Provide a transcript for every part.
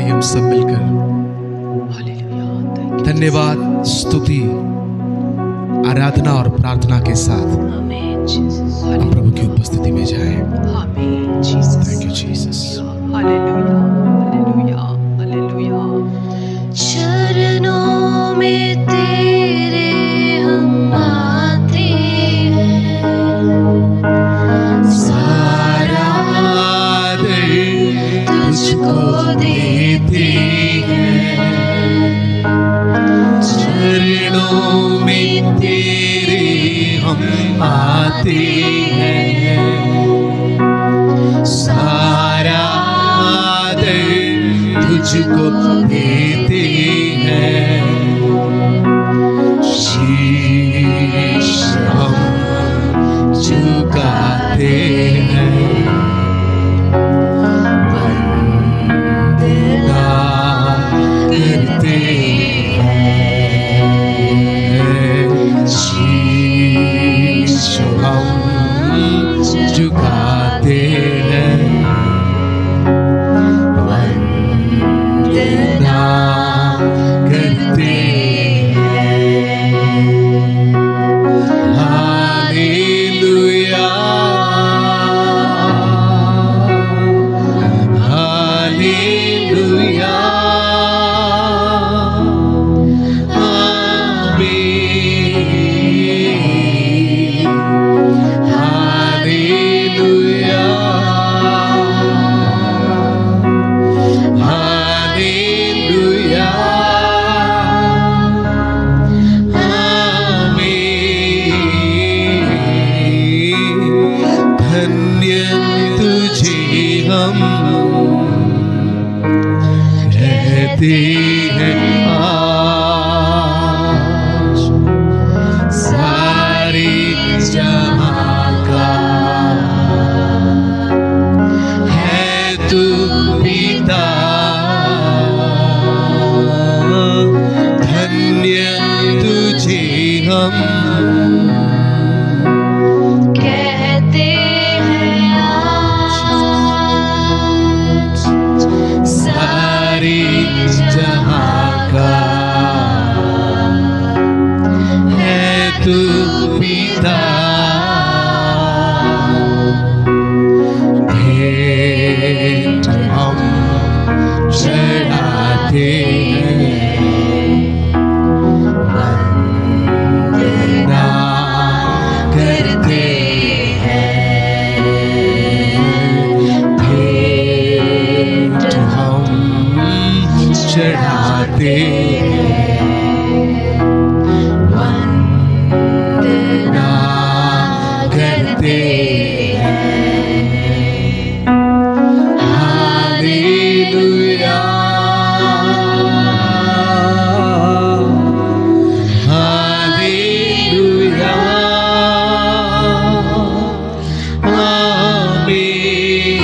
आइए हम सब मिलकर धन्यवाद, स्तुति, आराधना और प्रार्थना के साथ हम प्रभु की उपस्थिति में जाएं। Thank you Jesus. चरणों में तेरे हम आते हैं, सारा तुझको देते हैं। चरणों में तेरे हम आते हैं, सारा तुझको देते हैं। शीश हम झुकाते हैं, वंदना करते हैं। शीश हम झुकाते हैं, करते हैं। हालेलुया, हालेलुया, आमीन। हालेलुया, हालेलुया, धन्य तुझे हम कहते हैं आज, सारे जहां का है तू पिता। धन्य तुझे हम कहते हैं आज, सारे जहां का है तू पिता। भेंट हम चढ़ाते हैं, वंदना करते हैं। भेंट हम चढ़ाते हैं, वंदना करते हैं। हालेलुया, हालेलुया, आमीन।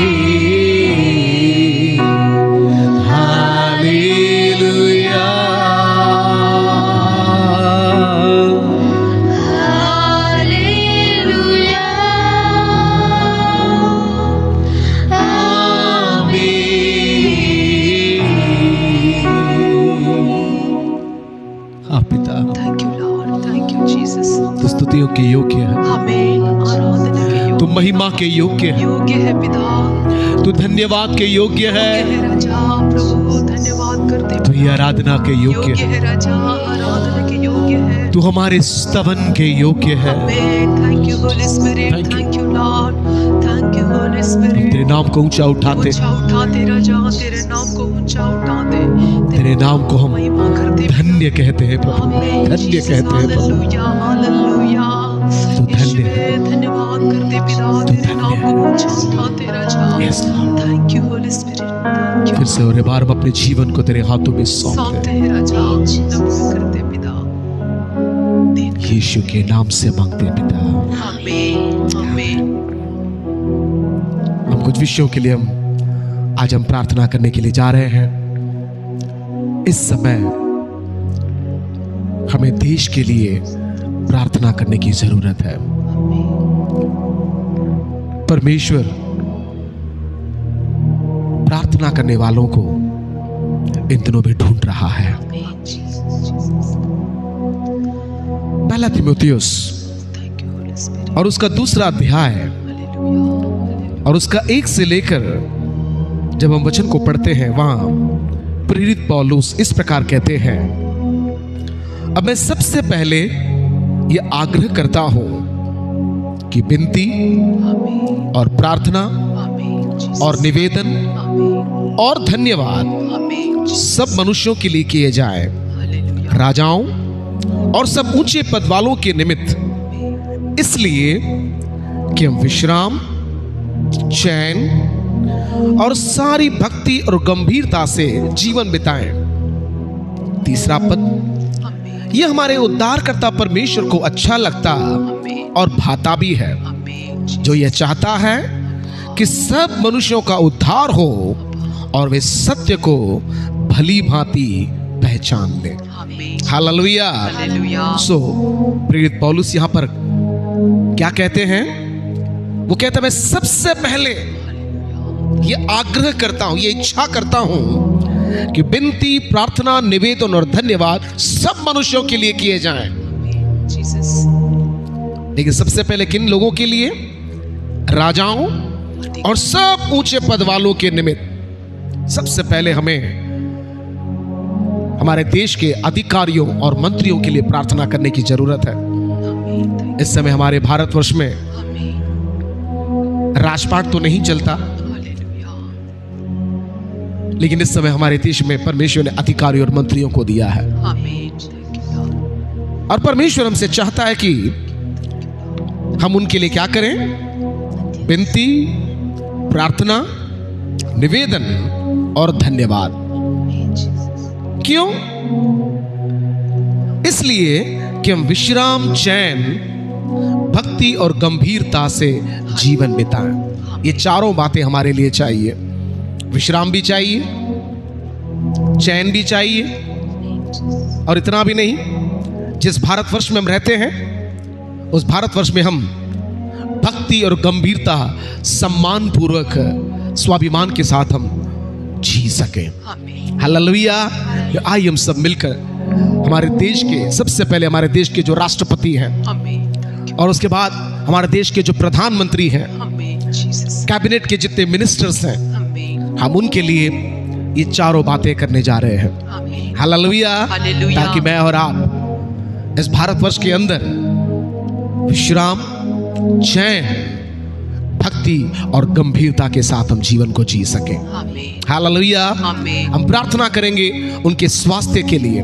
हालेलुया, हालेलुया, आमीन। हाँ पिता, thank you lord, thank you Jesus. तू स्तुतियों के योग्य है, आमीन। आराधना के तू महिमा के योग्य है, योग्य है पिता, तू धन्यवाद के योग्य है, योग्य है राजा। प्रभु धन्यवाद करते तू ही आराधना के योग्य योग्य है, है राजा, आराधना के योग्य है। तू हमारे स्तवन के योग्य है। आमीन। Thank you Holi spirit, Thank you. Thank you lord, thank you Holi हम स्पिरिट। तेरे नाम को ऊंचा उठाते, ऊंचा उठाते राजा, तेरे नाम को ऊंचा उठाते, तेरे नाम को हम महिमा करते। धन्य कहते हैं प्रभु, आमीन। धन्य जीसस, कहते हैं प्रभु। Hallelujah, hallelujah. तू धन्य यीशुवे, है, धन्यवाद करते पिता, तू तेरे नाम धन्य को ऊंचा उठाते राजा। Yes, Lord. Thank you Holi spirit, thank you. फिर से और एक बार हम अपने जीवन को तेरे हाथों में सौंपते सौंपते हैं राजा, नमन करते पिता। यीशु के नाम से मांगते हैं पिता। आमीन, आमीन। हम कुछ विषयों के लिए आज हम प्रार्थना करने के लिए जा रहे हैं। इस समय हमें देश के लिए प्रार्थना करने की जरूरत है। परमेश्वर प्रार्थना करने वालों को इन दिनों भी ढूंढ रहा है। पहला तीमुथियुस और उसका दूसरा अध्याय और उसका 1 से लेकर जब हम वचन को पढ़ते हैं, वहां प्रेरित पौलुस इस प्रकार कहते हैं, अब मैं सबसे पहले यह आग्रह करता हूं कि विनती और प्रार्थना और निवेदन और धन्यवाद सब मनुष्यों के लिए किए जाए, राजाओं और सब ऊंचे पद वालों के निमित्त, इसलिए कि हम विश्राम, चैन और सारी भक्ति और गंभीरता से जीवन बिताएं। तीसरा पद, यह हमारे उद्धारकर्ता परमेश्वर को अच्छा लगता और भाता भी है, जो यह चाहता है कि सब मनुष्यों का उद्धार हो और वे सत्य को भली भांति पहचान ले। हालेलुया। सो प्रेरित पौलुस यहां पर क्या कहते हैं? वो कहते हैं, मैं सबसे पहले ये आग्रह करता हूं, ये इच्छा करता हूं कि विनती, प्रार्थना, निवेदन और धन्यवाद सब मनुष्यों के लिए किए जाएं। लेकिन सबसे पहले किन लोगों के लिए? राजाओं और सब ऊंचे पद वालों के निमित्त। सबसे पहले हमें हमारे देश के अधिकारियों और मंत्रियों के लिए प्रार्थना करने की जरूरत है। इस समय हमारे भारतवर्ष में राजपाट तो नहीं चलता, लेकिन इस समय हमारे देश में परमेश्वर ने अधिकारियों और मंत्रियों को दिया है। और परमेश्वर हमसे चाहता है कि हम उनके लिए क्या करें? विनती, प्रार्थना, निवेदन और धन्यवाद। क्यों? इसलिए कि हम विश्राम, चैन, भक्ति और गंभीरता से जीवन बिताएं। ये चारों बातें हमारे लिए चाहिए। विश्राम भी चाहिए, चैन भी चाहिए, और इतना भी नहीं, जिस भारतवर्ष में हम रहते हैं उस भारतवर्ष में हम भक्ति और गंभीरता, सम्मान पूर्वक, स्वाभिमान के साथ हम जी सकें। हालेलुया। आइए हम सब मिलकर हमारे देश के, सबसे पहले हमारे देश के जो राष्ट्रपति हैं और उसके बाद हमारे देश के जो प्रधानमंत्री हैं, कैबिनेट के जितने मिनिस्टर्स हैं, हम उनके लिए ये चारों बातें करने जा रहे हैं। हालेलुया। ताकि मैं और आप इस भारतवर्ष के अंदर विश्राम, चैन, भक्ति और गंभीरता के साथ हम जीवन को जी सके। हालेलुया। हम प्रार्थना करेंगे उनके स्वास्थ्य के लिए,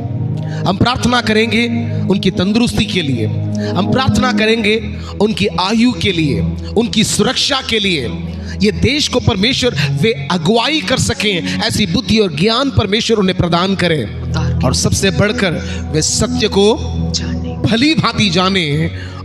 हम प्रार्थना करेंगे उनकी तंदुरुस्ती के लिए, हम प्रार्थना करेंगे उनकी आयु के लिए, उनकी सुरक्षा के लिए। ये देश को परमेश्वर वे अगुवाई कर सकें, ऐसी बुद्धि और ज्ञान परमेश्वर उन्हें प्रदान करे, और सबसे बढ़कर वे सत्य को भली भांति जाने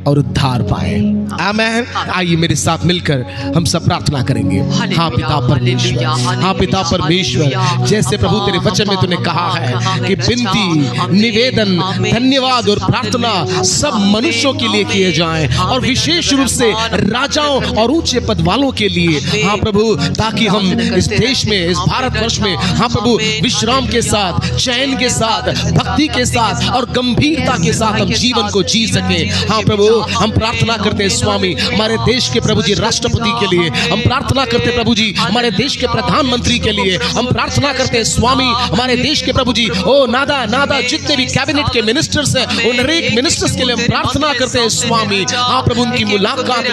और उद्धार पाए। आमेन। आइए मेरे साथ मिलकर हम सब प्रार्थना करेंगे। हाँ पिता परमेश्वर, हाँ पिता परमेश्वर, जैसे प्रभु तेरे वचन में तूने कहा है कि विनती, निवेदन, धन्यवाद और प्रार्थना सब मनुष्यों के लिए किए जाएं, और विशेष रूप से राजाओं और ऊंचे पद वालों के लिए। हाँ प्रभु, ताकि हम इस देश में, इस भारतवर्ष में, हाँ प्रभु, विश्राम के साथ, चैन के साथ, भक्ति के साथ और गंभीरता के साथ हम जीवन को जी सके। हाँ प्रभु, हम प्रार्थना करते हैं स्वामी हमारे देश के प्रभु जी राष्ट्रपति के लिए, हम प्रार्थना करते हैं प्रभु जी हमारे देश के प्रधानमंत्री के लिए, हम प्रार्थना करते हैं स्वामी हमारे देश के प्रभु जी ओ नादा जितने भी कैबिनेट के मिनिस्टर्स हैं, उन हर एक मिनिस्टर्स के लिए हम प्रार्थना करते हैं स्वामी। हाँ प्रभु, उनकी मुलाकात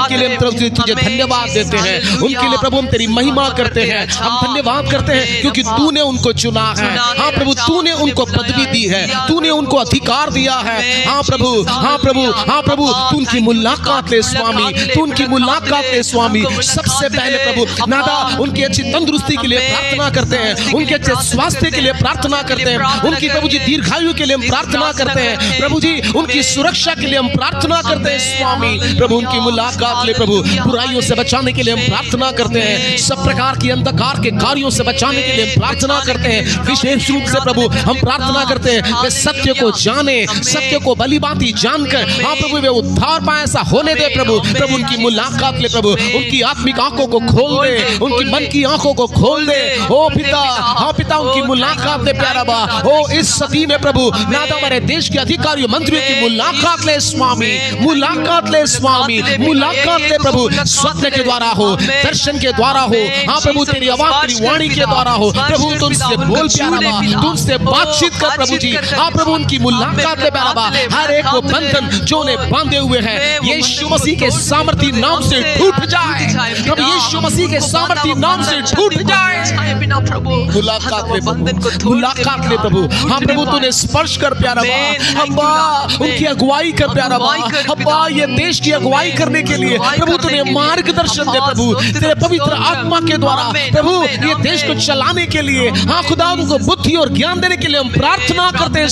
के लिए हम प्रभु तुझे धन्यवाद देते हैं, उनके लिए प्रभु हम तेरी महिमा करते हैं, हम धन्यवाद करते हैं क्योंकि तूने उनको चुना है। हाँ प्रभु, तूने उनको पदवी दी है, तूने उनको अधिकार दिया है। हाँ प्रभु, हाँ प्रभु, हाँ प्रभु, तू उनकी मुलाकात ले स्वामी, तू उनकी मुलाकात ले स्वामी। सबसे पहले प्रभु नादा उनकी अच्छी तंदुरुस्ती के लिए प्रार्थना करते हैं, उनके अच्छे स्वास्थ्य के लिए प्रार्थना करते हैं, उनकी प्रभु जी दीर्घायु के लिए हम प्रार्थना करते हैं, प्रभु जी उनकी सुरक्षा के लिए हम प्रार्थना करते हैं स्वामी। प्रभु उनकी मुलाकात ले प्रभु, बुराइयों से बचाने के लिए हम प्रार्थना करते हैं, सब प्रकार की अंधकार के कार्यों से बचाने के लिए हम प्रार्थना करते हैं। विशेष रूप से प्रभु हम प्रार्थना करते हैं वे सत्य को जाने, सत्य को भली भांति जानकर हाँ प्रभु वे उद्धार पाए, ऐसा होने दे प्रभु। प्रभु उनकी मुलाकात ले प्रभु, उनकी आत्मिक आंखों को खोल दे, उनकी मन की आंखों को खोल दे। ओ पिता, हाँ पिता उनकी मुलाकात ले प्यारा बा। ओ इस सदी में प्रभु ना तो हमारे देश के अधिकारियों मंत्रियों की मुलाकात ले स्वामी, मुलाकात ले स्वामी, मुलाकात ले प्रभु। स्वप्न के द्वारा हो, दर्शन के द्वारा हो, हाँ प्रभु तेरी आवाज तेरी वाणी के द्वारा हो प्रभु, तुमसे बोल प्यारा बा, तुमसे बातचीत कर प्रभु जी। हाँ प्रभु उनकी मुलाकात ले प्यारा बा। हर एक वो बंधन जो उन्हें बांधे हुए हैं यीशु मसीह के सामर्थी नाम से टूट जाए प्रभु, यीशु मसीह के सामर्थी नाम से टूट जाए बिना प्रभु। मुलाकात ले प्रभु, मुलाकात ले प्रभु। हाँ प्रभु तूने स्पर्श कर प्यारा बा, अब्बा उनकी अगुवाई कर प्यारा बा। अब्बा ये देश की अगुवाई करने के लिए प्रभु तूने मार्गदर्शन दे प्रभु, तेरे पवित्र आत्मा के द्वारा प्रभु ये देश को चलाने के लिए। हाँ खुदा उनको बुद्धि और ज्ञान देने के लिए हम प्रार्थना करते हैं।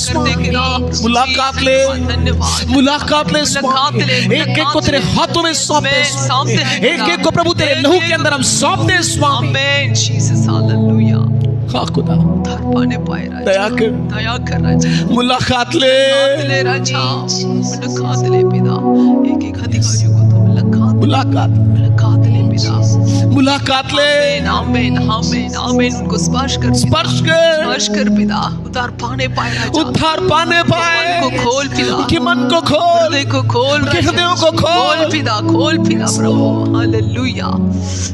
मुलाकात ले, मुलाकात ले स्वामी। एक एक को तेरे हाथों में सौंपते, एक एक को प्रभु तेरे लहू के अंदर हम सौंपते स्वामी। हाँ खुदा दया कर, दया कर राजा। मुलाकात ले, ले राजा, मुलाकात ले पिता। एक एक अधिकारियों को तो मुलाकात, मुलाकात ले पिता। मुलाकात ले, आमीन आमीन आमीन। उनको स्पर्श कर, स्पर्श कर, स्पर्श कर पिता। उद्धार पाने पाए राजा, उद्धार पाने पाए। को खोल पिता, उनके मन को खोल, हृदय को खोल, उनके हृदयों को खोल पिता, खोल पिता प्रभु। हालेलुया,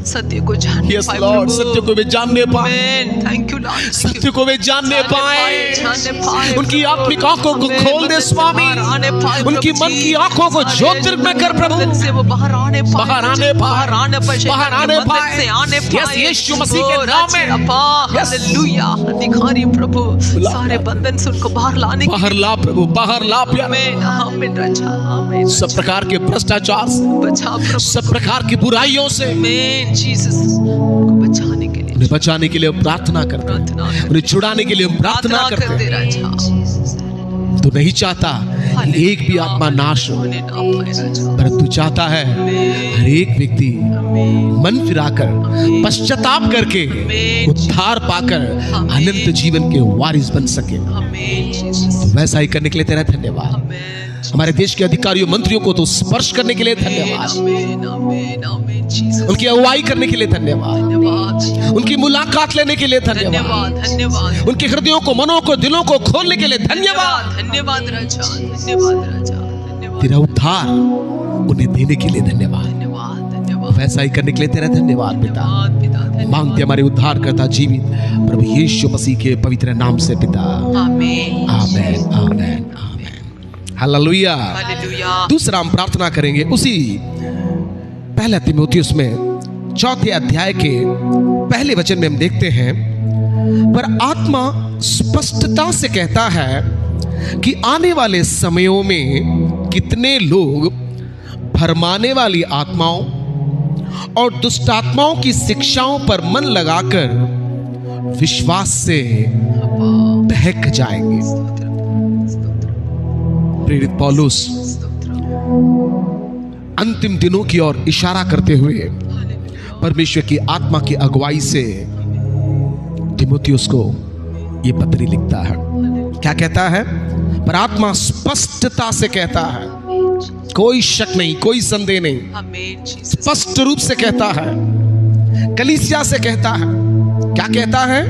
सत्य को जानने यस पाए लॉर्ड, प्रभु। सत्य को वे जानने पाए, थैंक यू लॉर्ड, सत्य को वे जानने पाए। जानने पाए। उनकी आत्मिक आंखों को खोल दे स्वामी, उनकी मन की आंखों को ज्योतिर्मय कर प्रभु, से वो बाहर आने पाए, बाहर आने पाए, बाहर आने पाए, बाहर आने पाए, से आने यस पाए। यीशु मसीह के नाम में। यस हालेलुया, अधिकारी प्रभु सारे बंधन से उनको बाहर लाने बाहर ला प्रभु, बाहर ला प्यारा। में आमीन राजा, आमीन। सब प्रकार के भ्रष्टाचार से, बचा प्रभु, सब प्रकार की बुराइयों से आमीन जीसस। उनको बचाने के लिए, उन्हें बचाने के लिए हम प्रार्थना करते हैं, प्रार्थना कर, उन्हें छुड़ाने के लिए हम प्रार्थना करते कर दे हैं। राजा। तू नहीं चाहता एक भी आत्मा नाश हो, होने ना पाए राजा। परंतु चाहता है हर एक व्यक्ति मन फिराकर पश्चाताप करके उद्धार पाकर अनंत जीवन के वारिस बन सके। आमीन जीसस, तो वैसा ही करने के लिए तेरा धन्यवाद। आमीन हमारे देश के अधिकारियों मंत्रियों को तो स्पर्श करने के लिए धन्यवाद, आमीन आमीन आमीन जीसस। उनकी अगुवाई करने के लिए धन्यवाद, धन्यवाद उनकी मुलाकात लेने के लिए धन्यवाद, धन्यवाद धन्यवाद उनके हृदयों को मनों को दिलों को खोलने के लिए धन्यवाद। धन्यवाद राजा, धन्यवाद राजा, धन्यवाद तेरा उद्धार उन्हें देने के लिए धन्यवाद। धन्यवाद धन्यवाद वैसा ही करने के लिए तेरा धन्यवाद पिता। धन्यवाद पिता, धन्यवाद। मांगते हमारे उद्धार करता जीवित प्रभु यीशु मसीह के पवित्र नाम से पिता, आमीन आमेन आमेन आमेन। हालेलुया। हालेलुया। दूसरा हम प्रार्थना करेंगे उसी पहला तीमुथियुस में 4 अध्याय के पहले वचन में हम देखते हैं, पर आत्मा स्पष्टता से कहता है कि आने वाले समयों में कितने लोग भरमाने वाली आत्माओं और दुष्ट आत्माओं की शिक्षाओं पर मन लगाकर विश्वास से बहक जाएंगे। प्रेरित पौलुस अंतिम दिनों की ओर इशारा करते हुए परमेश्वर की आत्मा की अगुवाई से तीमुथियुस को यह पत्री लिखता है। क्या कहता है? पर आत्मा स्पष्टता से कहता है, कोई शक नहीं, कोई संदेह नहीं, आमीन जीसस। स्पष्ट रूप से कहता है, कलीसिया से कहता है। क्या कहता है?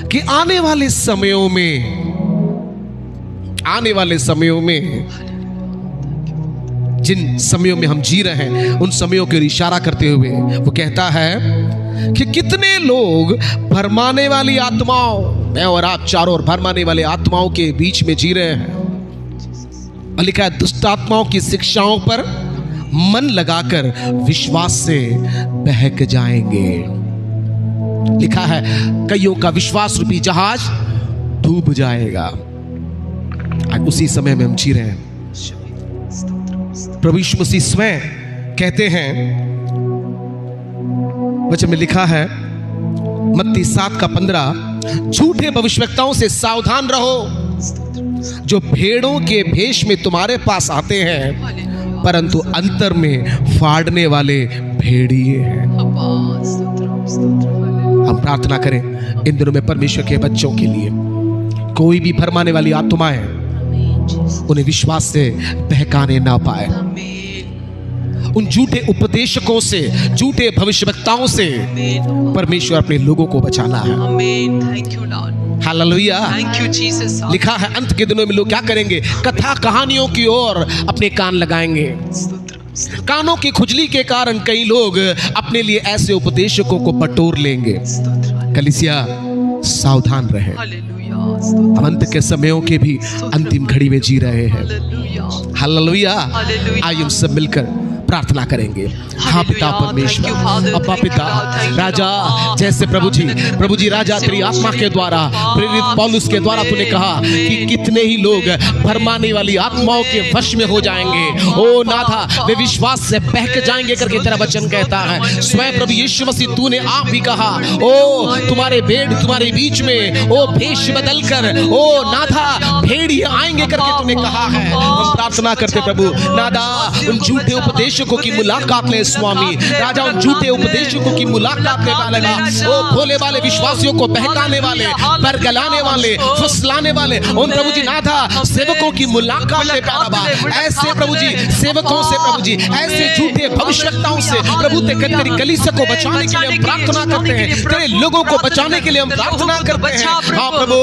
कि आने वाले समयों में, आने वाले समयों में, जिन समयों में हम जी रहे हैं उन समयों के इशारा करते हुए वो कहता है कि कितने लोग भरमाने वाली आत्माओं, मैं और आप चारों ओर भरमाने वाले आत्माओं के बीच में जी रहे हैं। और लिखा है दुष्ट आत्माओं की शिक्षाओं पर मन लगाकर विश्वास से बहक जाएंगे। लिखा है कईयों का विश्वास रूपी जहाज डूब जाएगा। आज उसी समय में हम जी रहे हैं। प्रभु यीशु मसीह स्वयं कहते हैं, वचन में लिखा है मत्ती 7:15, झूठे भविष्यवक्ताओं से सावधान रहो जो भेड़ों के भेष में तुम्हारे पास आते हैं परंतु अंतर में फाड़ने वाले भेड़िए हैं। हम प्रार्थना करें इन दिनों में परमेश्वर के बच्चों के लिए, कोई भी भरमाने वाली आत्माएं उन्हें विश्वास से बहकाने ना पाए, आमीन उन झूठे उपदेशकों से, झूठे भविष्यवक्ताओं से आमीन परमेश्वर अपने लोगों को बचाना है। आमीन। Thank you Lord, hallelujah. Thank you Jesus. लिखा है अंत के दिनों में लोग क्या करेंगे? कथा कहानियों की ओर अपने कान लगाएंगे। स्तोत्र कानों की खुजली के कारण कई लोग अपने लिए ऐसे उपदेशकों को बटोर लेंगे। स्तोत्र। कलीसिया सावधान रहे, हालेलुया हम स्तोत्र अंत के समयों के भी अंतिम घड़ी में जी रहे हैं। Hallelujah hallelujah. हालेलुया। आइए हम सब मिलकर प्रार्थना करेंगे। हाँ पिता Hallelujah. परमेश्वर, Thank you, Father. अब्बा Thank you, पिता, Lord. Thank you, Raja, Lord. जैसे प्रभु जी राजा तेरी आत्मा के द्वारा प्रेरित पौलुस के द्वारा तूने कहा कि कितने ही लोग भरमाने वाली आत्माओं के वश में हो जाएंगे। ओ नाथा, वे विश्वास से बहक जाएंगे करके तेरा वचन कहता है। स्वयं प्रभु यीशु मसीह तूने आप भी कहा, ओ तुम्हारे भेड़ तुम्हारे बीच में ओ भेष बदल कर ओ नाथा भेड़िए आएंगे करके तूने कहा है। हम प्रार्थना करते प्रभु नादा, उन झूठे उपदेशकों की मुलाकात ले स्वामी। राजा, उन झूठे उपदेशकों की मुलाकात ले डालेगा। ओ भोले वाले विश्वासियों को बहकाने वाले, बरगलाने वाले, फुसलाने वाले उन प्रभु जी नाथा सेवकों की मुलाकात ले डालेगा। ऐसे प्रभु जी सेवकों से, प्रभु जी ऐसे झूठे भविष्यवक्ताओं से प्रभु तेरी कलीसिया को बचाने के लिए हम प्रार्थना करते हैं। तेरे लोगों को बचाने के लिए हम प्रार्थना करते हैं। हाँ प्रभु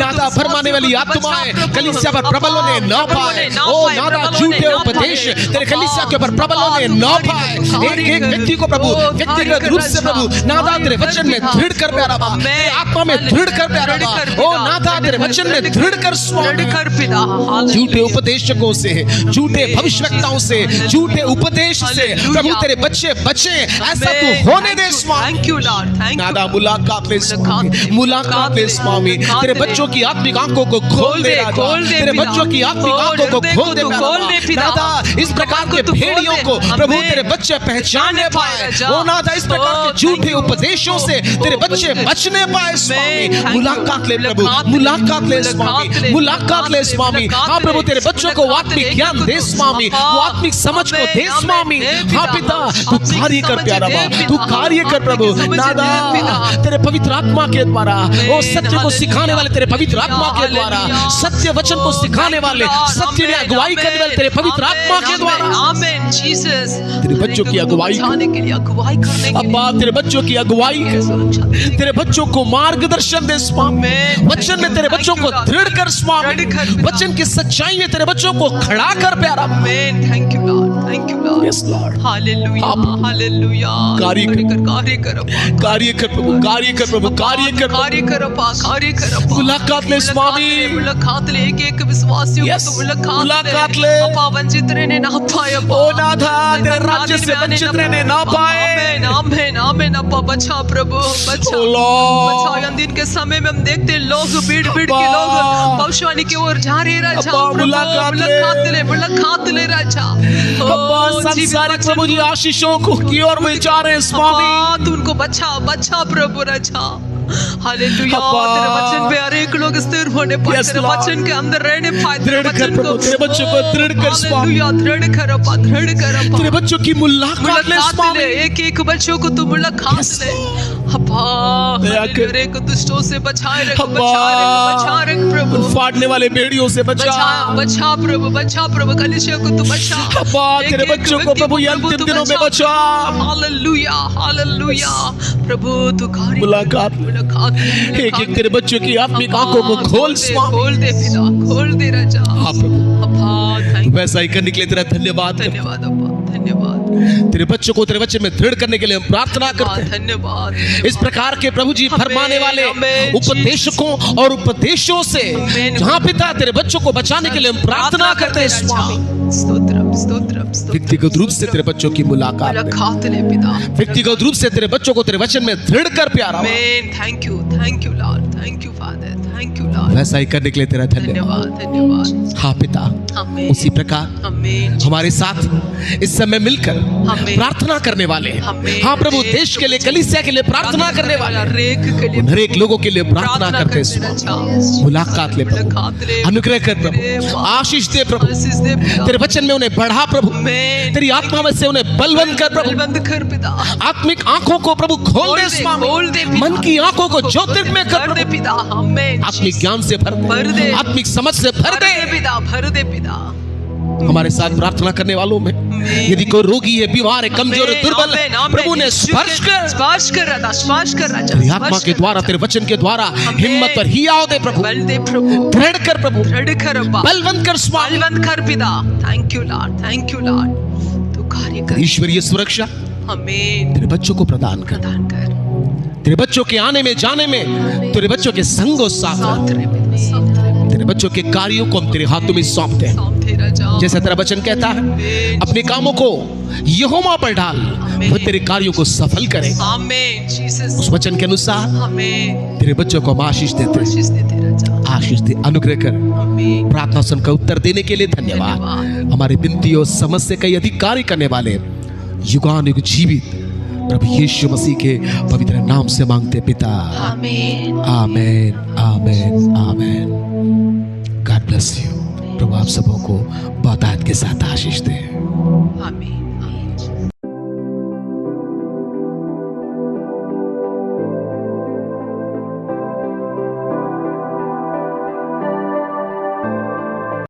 नाथा, भरमाने वाली आत्माएं कलीसिया पर प्रबल होने न पाए। ओ नाथा, झूठे उपदेश तेरे कलीसिया के ऊपर प्रबल होने न पाए। एक एक व्यक्ति को प्रभु व्यक्तिगत रूप से प्रभु नाथा तेरे वचन में दृढ़ कर प्यारा बा, तेरे आत्मा में दृढ़ कर प्यारा बा। ओ नाथा, तेरे वचन में दृढ़ कर स्वामी। कर पिता। झूठे उपदेशकों से, झूठे भविष्यवक्ताओं से, झूठे उपदेश से प्रभु तेरे बच्चे बचे, ऐसा तू होने दे स्वामी। Thank you lord, thank you. नादा मुलाकात ले स्वामी, मुलाकात ले स्वामी। तेरे बच्चों की आत्मिक आंखों को खोल दे राजा, तेरे बच्चों की आत्मिक आंखों को खोल दे नादा। इस प्रकार के भेड़ियों को प्रभु तेरे बच्चे पहचानने पाए। ओ नादा, इस प्रकार के झूठे उपदेशों से तेरे बच्चे बचने पाए स्वामी। मुलाकात ले प्रभु, मुलाकात ले स्वामी, मुलाकात ले स्वामी। हाँ प्रभु, तेरे बच्चों को आत्मिक ज्ञान दे स्वामी, वो आत्मिक समझ को दे स्वामी। हाँ पिता, तू कार्य कर प्यारा बा, तू कार्य कर प्रभु नादा। तेरे पवित्र आत्मा के द्वारा, ओ सत्य को सिखाने वाले तेरे पवित्र आत्मा के द्वारा, सत्य वचन को सिखाने वाले, सत्य में अगुवाई करने वाले तेरे पवित्र आत्मा के द्वारा आमीन जीसस। तेरे बच्चों की अगुवाई के लिए अगुवाई करने के अब्बा, तेरे बच्चों की अगुवाई लिए सुरक्षा देने के तेरे बच्चों को मार्गदर्शन दे स्वामी। वचन में तेरे बच्चों को दृढ़ कर स्वामी। वचन की सच्चाई में तेरे बच्चों को खड़ा कर प्यारा। आमीन। Thank you lord, thank you Lord. Yes Lord, hallelujah hallelujah. कार्य कर, कार्य करो, कार्य कर प्रभु, कार्य कर प्रभु, कार्य कर, कार्य करो, कार्य करो। मुलाकात ले स्वामी, मुलाकात ले एक विश्वासियों Yes, को मुलाकात ले। अपा वंचित रहने ना पाए। ओ नाथा, तेरे राज्य से वंचित रहने ना पाए। आमीन आमीन आमीन। अपा बचा प्रभु, बचा ओ लॉर्ड। बचा। इन दिन के समय में हम देखते हैं लोग भीड़ भीड़ के अब्बा। लोग भविष्यवाणी की ओर जा रहे राजा। अब्बा, मुलाकात ले। मुलाकात ले राजा। अब्बा, संसारिक प्रभु जी आशीषों को की ओर में जा रहे हैं स्वामी। तू उनको बचा बचा प्रभु राजा। हालेलुया। अब्बा। तेरे वचन पे हर एक लोग स्थिर होने पाए, Yes, तेरे Lord. वचन के अंदर रहने पाए। तेरे दृढ़ कर वचन प्रभु, तेरे बच्चों को दृढ़ कर स्वामी। हालेलुया। दृढ़ कर अब्बा, दृढ़ कर अब्बा। तेरे बच्चों की मुलाकात ले मुलाकात स्वामी। ले, एक एक बच्चों को तू मुलाकात Yes, ले अब्बा। दया कर। हर एक दुष्टों से बचाए रख, अब्बा। बचा रख प्रभु। उन फाड़ने वाले भेड़ियों से बचा। बचा बचा प्रभु, बचा प्रभु। कलीसिया को तू बचा। अब्बा, तेरे एक-एक बच्चों को व्यक्ति प्रभु ये प्रभु अंतिम तू दिनों में बचा। Hallelujah hallelujah. प्रभु तू कार्य मुलाकात, मुलाकात एक एक तेरे बच्चों की आत्मिक आंखों को खोल स्वामी। खोल दे पिता, खोल दे राजा। हाँ प्रभु, अब्बा थैंक वैसा ही करने के लिए तेरा धन्यवाद करते हैं। धन्यवाद अब्बा, धन्यवाद तेरे बच्चों को तेरे वचन में दृढ़ करने के लिए हम प्रार्थना करते हैं। धन्यवाद। इस प्रकार के प्रभु जी भरमाने वाले आमेन। उपदेशकों और उपदेशों से आमेन। जहाँ पिता तेरे बच्चों को बचाने के लिए हम प्रार्थना करते हैं स्वामी। स्तोत्रम स्तोत्रम व्यक्तिगत रूप से तेरे बच्चों की मुलाकात में, मुलाकात ले पिता। व्यक्तिगत रूप से तेरे बच्चों को तेरे वचन में दृढ़ कर प्यारा। Amen. Thank you lord, thank you father, thank you lord. वैसा ही करने के लिए तेरा धन्यवाद। धन्यवाद धन्यवाद। हाँ पिता, आमेन। उसी प्रकार आमेन। हमारे साथ इस समय मिलकर आमेन। प्रार्थना करने वाले, आमेन। हाँ प्रभु, देश के लिए, कलीसिया के लिए प्रार्थना करने वाले हरेक के लिए उन हर एक लोगों के लिए प्रार्थना करते हैं स्वामी। मुलाकात ले प्रभु, मुलाकात ले। अनुग्रह कर प्रभु, आशीष दे प्रभु, आशीष दे पिता। तेरे वचन में उन्हें बढ़ा प्रभु, आमेन। तेरी आत्मा में से उन्हें बलवंत कर प्रभु, बंद कर पिता। आत्मिक आंखों को प्रभु खोल दे स्वामी, खोल दे पिता। मन की आंखों को ज्योत आंतरिक में कर भर दे प्रभु। पिता, आमेन। आत्मिक ज्ञान से भर भर दे, दे। आत्मिक समझ से भर भर दे। दे पिता, भर दे पिता। हमारे साथ प्रार्थना करने वालों में यदि कोई रोगी है, बीमार है, कमजोर है, दुर्बल है, आमेन, आमेन। प्रभु ने स्पर्श कर, स्पर्श कर राजा, स्पर्श कर राजा, तेरी आत्मा स्पर्श के कर द्वारा, राजा। तेरे वचन के द्वारा आमेन। हिम्मत और हियाव दे प्रभु, बल दे प्रभु, दृढ़ कर प्रभु, दृढ़ कर अब्बा, बलवंत कर स्वामी, बलवंत कर पिता। Thank you lord, thank you Lord. तू कार्य कर, ईश्वरीय सुरक्षा आमेन। तेरे बच्चों को प्रदान कर, प्रदान कर, तेरे बच्चों के आने में जाने में, तेरे बच्चों के संगो साथ, साथ रहे पिता, साथ रहे तेरे बच्चों के कार्यों को हम तेरे हाथों में सौंपते हैं। साथ दे राजा। जैसा तेरा वचन कहता है, अपने कामों को यहोवा पर डाल, वह तेरे कार्यों को सफल करे। आमेन जीसस, उस वचन के अनुसार आमेन। तेरे बच्चों को हम आशीष देते हैं, आशीष देते राजा, आशीष दे, अनुग्रह कर। आमेन। प्रार्थना सुनकर उत्तर देने के लिए धन्यवाद। धन्यवाद। हमारे विनती और समस्या कई अधिक कार्य करने वाले युगानुयुग जीवित प्रभु यीशु मसीह के पवित्र नाम से मांगते पिता, amen. Amen, amen, amen. God bless you. प्रभु आप सबों को बहुतायत के साथ आशीष दे। आमीन।